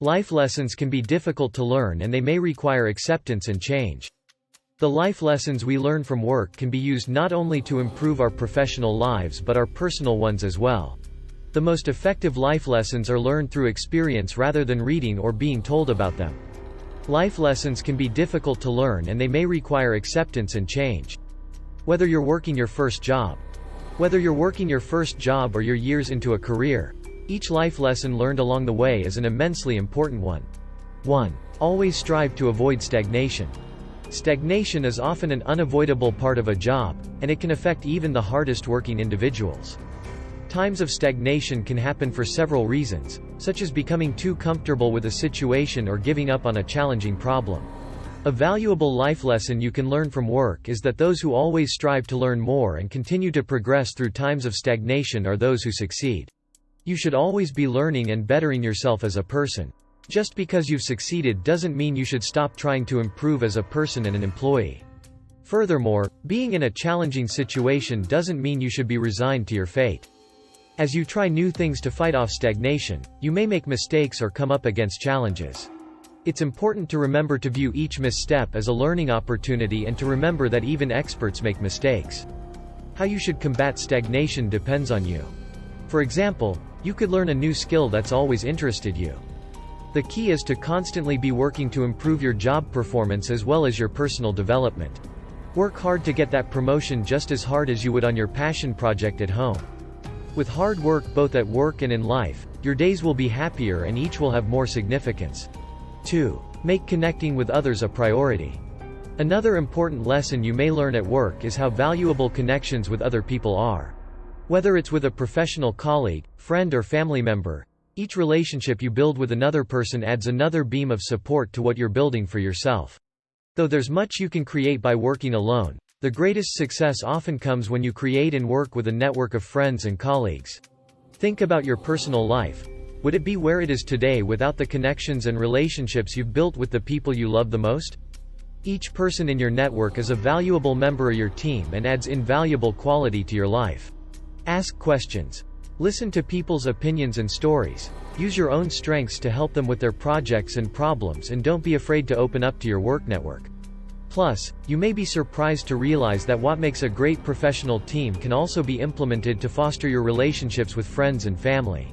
Life lessons can be difficult to learn and they may require acceptance and change. The life lessons we learn from work can be used not only to improve our professional lives but our personal ones as well. The most effective life lessons are learned through experience rather than reading or being told about them. Life lessons can be difficult to learn and they may require acceptance and change. Whether you're working your first job or you're years into a career, each life lesson learned along the way is an immensely important one. 1. Always strive to avoid stagnation. Stagnation is often an unavoidable part of a job, and it can affect even the hardest working individuals. Times of stagnation can happen for several reasons, such as becoming too comfortable with a situation or giving up on a challenging problem. A valuable life lesson you can learn from work is that those who always strive to learn more and continue to progress through times of stagnation are those who succeed. You should always be learning and bettering yourself as a person. Just because you've succeeded doesn't mean you should stop trying to improve as a person and an employee. Furthermore, being in a challenging situation doesn't mean you should be resigned to your fate. As you try new things to fight off stagnation, you may make mistakes or come up against challenges. It's important to remember to view each misstep as a learning opportunity and to remember that even experts make mistakes. How you should combat stagnation depends on you. For example, you could learn a new skill that's always interested you. The key is to constantly be working to improve your job performance as well as your personal development. Work hard to get that promotion just as hard as you would on your passion project at home. With hard work both at work and in life, your days will be happier and each will have more significance. 2. Make connecting with others a priority. Another important lesson you may learn at work is how valuable connections with other people are. Whether it's with a professional colleague, friend or family member, each relationship you build with another person adds another beam of support to what you're building for yourself. Though there's much you can create by working alone, the greatest success often comes when you create and work with a network of friends and colleagues. Think about your personal life. Would it be where it is today without the connections and relationships you've built with the people you love the most? Each person in your network is a valuable member of your team and adds invaluable quality to your life. Ask questions. Listen to people's opinions and stories. Use your own strengths to help them with their projects and problems, and don't be afraid to open up to your work network. Plus, you may be surprised to realize that what makes a great professional team can also be implemented to foster your relationships with friends and family.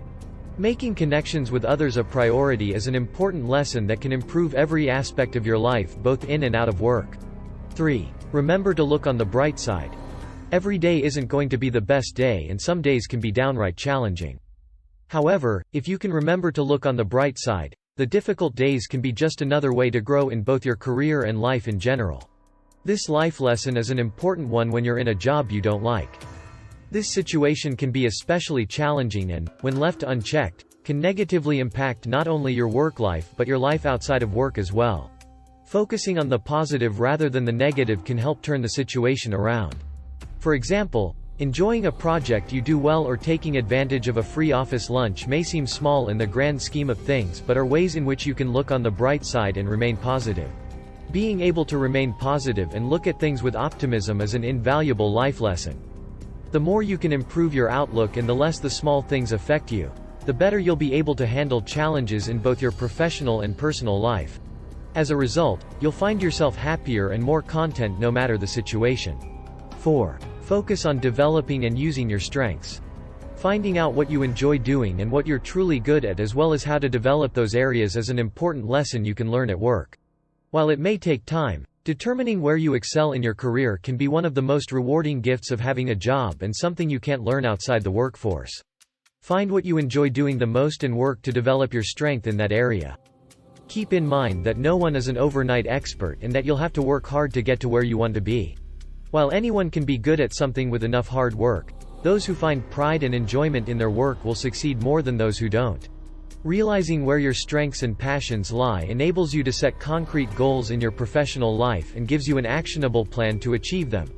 Making connections with others a priority is an important lesson that can improve every aspect of your life both in and out of work. 3. Remember to look on the bright side. Every day isn't going to be the best day and some days can be downright challenging. However, if you can remember to look on the bright side, the difficult days can be just another way to grow in both your career and life in general. This life lesson is an important one when you're in a job you don't like. This situation can be especially challenging and, when left unchecked, can negatively impact not only your work life but your life outside of work as well. Focusing on the positive rather than the negative can help turn the situation around. For example, enjoying a project you do well or taking advantage of a free office lunch may seem small in the grand scheme of things but are ways in which you can look on the bright side and remain positive. Being able to remain positive and look at things with optimism is an invaluable life lesson. The more you can improve your outlook and the less the small things affect you, the better you'll be able to handle challenges in both your professional and personal life. As a result, you'll find yourself happier and more content no matter the situation. 4. Focus on developing and using your strengths. Finding out what you enjoy doing and what you're truly good at as well as how to develop those areas is an important lesson you can learn at work. While it may take time, determining where you excel in your career can be one of the most rewarding gifts of having a job and something you can't learn outside the workforce. Find what you enjoy doing the most and work to develop your strength in that area. Keep in mind that no one is an overnight expert and that you'll have to work hard to get to where you want to be. While anyone can be good at something with enough hard work, those who find pride and enjoyment in their work will succeed more than those who don't. Realizing where your strengths and passions lie enables you to set concrete goals in your professional life and gives you an actionable plan to achieve them.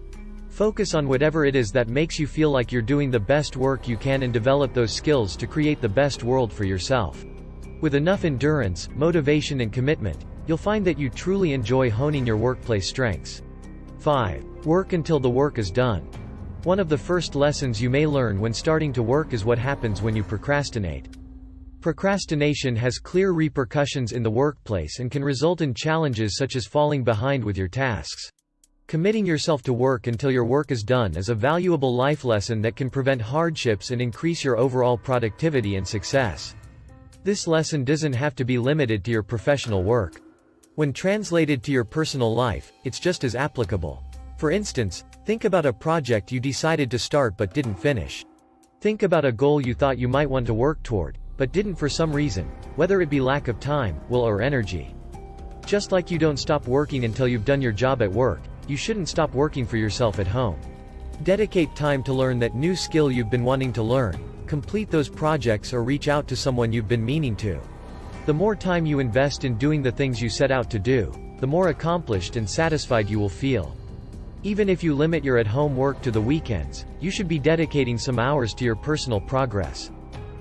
Focus on whatever it is that makes you feel like you're doing the best work you can and develop those skills to create the best world for yourself. With enough endurance, motivation and commitment, you'll find that you truly enjoy honing your workplace strengths. 5. Work until the work is done. One of the first lessons you may learn when starting to work is what happens when you procrastinate. Procrastination has clear repercussions in the workplace and can result in challenges such as falling behind with your tasks. Committing yourself to work until your work is done is a valuable life lesson that can prevent hardships and increase your overall productivity and success. This lesson doesn't have to be limited to your professional work. When translated to your personal life, it's just as applicable. For instance, think about a project you decided to start but didn't finish. Think about a goal you thought you might want to work toward, but didn't for some reason, whether it be lack of time, will, or energy. Just like you don't stop working until you've done your job at work, you shouldn't stop working for yourself at home. Dedicate time to learn that new skill you've been wanting to learn, complete those projects, or reach out to someone you've been meaning to. The more time you invest in doing the things you set out to do, the more accomplished and satisfied you will feel. Even if you limit your at-home work to the weekends, you should be dedicating some hours to your personal progress.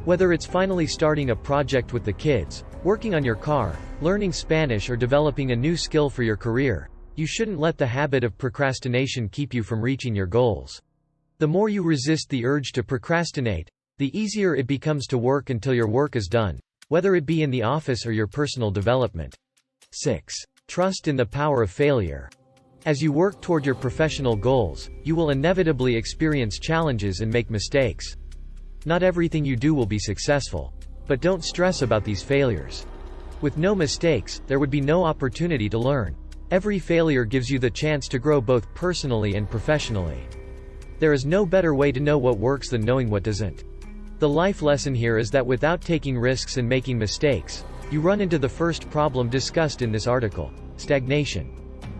Whether it's finally starting a project with the kids, working on your car, learning Spanish, or developing a new skill for your career, you shouldn't let the habit of procrastination keep you from reaching your goals. The more you resist the urge to procrastinate, the easier it becomes to work until your work is done, whether it be in the office or your personal development. 6. Trust in the power of failure. As you work toward your professional goals, you will inevitably experience challenges and make mistakes. Not everything you do will be successful. But don't stress about these failures. With no mistakes, there would be no opportunity to learn. Every failure gives you the chance to grow both personally and professionally. There is no better way to know what works than knowing what doesn't. The life lesson here is that without taking risks and making mistakes, you run into the first problem discussed in this article: stagnation.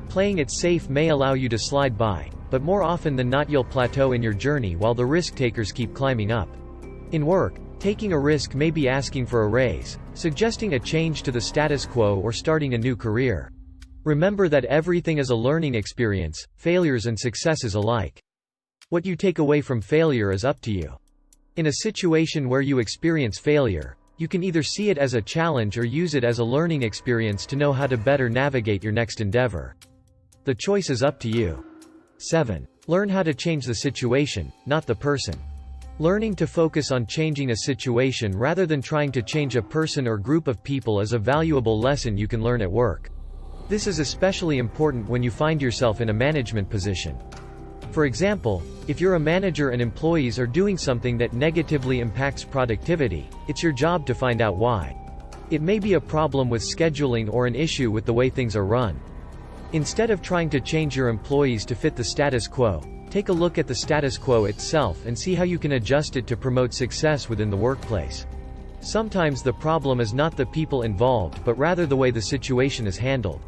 Playing it safe may allow you to slide by, but more often than not you'll plateau in your journey while the risk takers keep climbing up. In work, taking a risk may be asking for a raise, suggesting a change to the status quo, or starting a new career. Remember that everything is a learning experience, failures and successes alike. What you take away from failure is up to you. In a situation where you experience failure, you can either see it as a challenge or use it as a learning experience to know how to better navigate your next endeavor. The choice is up to you. 7. Learn how to change the situation, not the person. Learning to focus on changing a situation rather than trying to change a person or group of people is a valuable lesson you can learn at work. This is especially important when you find yourself in a management position. For example, if you're a manager and employees are doing something that negatively impacts productivity, it's your job to find out why. It may be a problem with scheduling or an issue with the way things are run. Instead of trying to change your employees to fit the status quo, take a look at the status quo itself and see how you can adjust it to promote success within the workplace. Sometimes the problem is not the people involved but rather the way the situation is handled.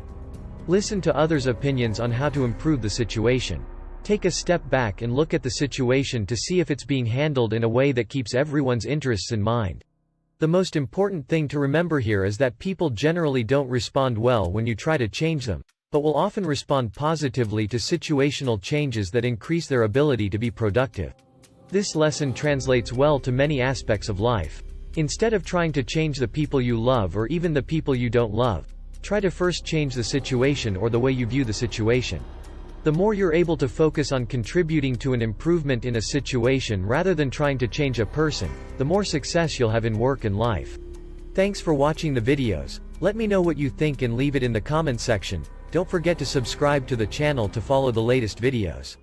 Listen to others' opinions on how to improve the situation. Take a step back and look at the situation to see if it's being handled in a way that keeps everyone's interests in mind. The most important thing to remember here is that people generally don't respond well when you try to change them, but will often respond positively to situational changes that increase their ability to be productive. This lesson translates well to many aspects of life. Instead of trying to change the people you love or even the people you don't love, try to first change the situation or the way you view the situation. The more you're able to focus on contributing to an improvement in a situation rather than trying to change a person, the more success you'll have in work and life. Thanks for watching the videos. Let me know what you think and leave it in the comment section. Don't forget to subscribe to the channel to follow the latest videos.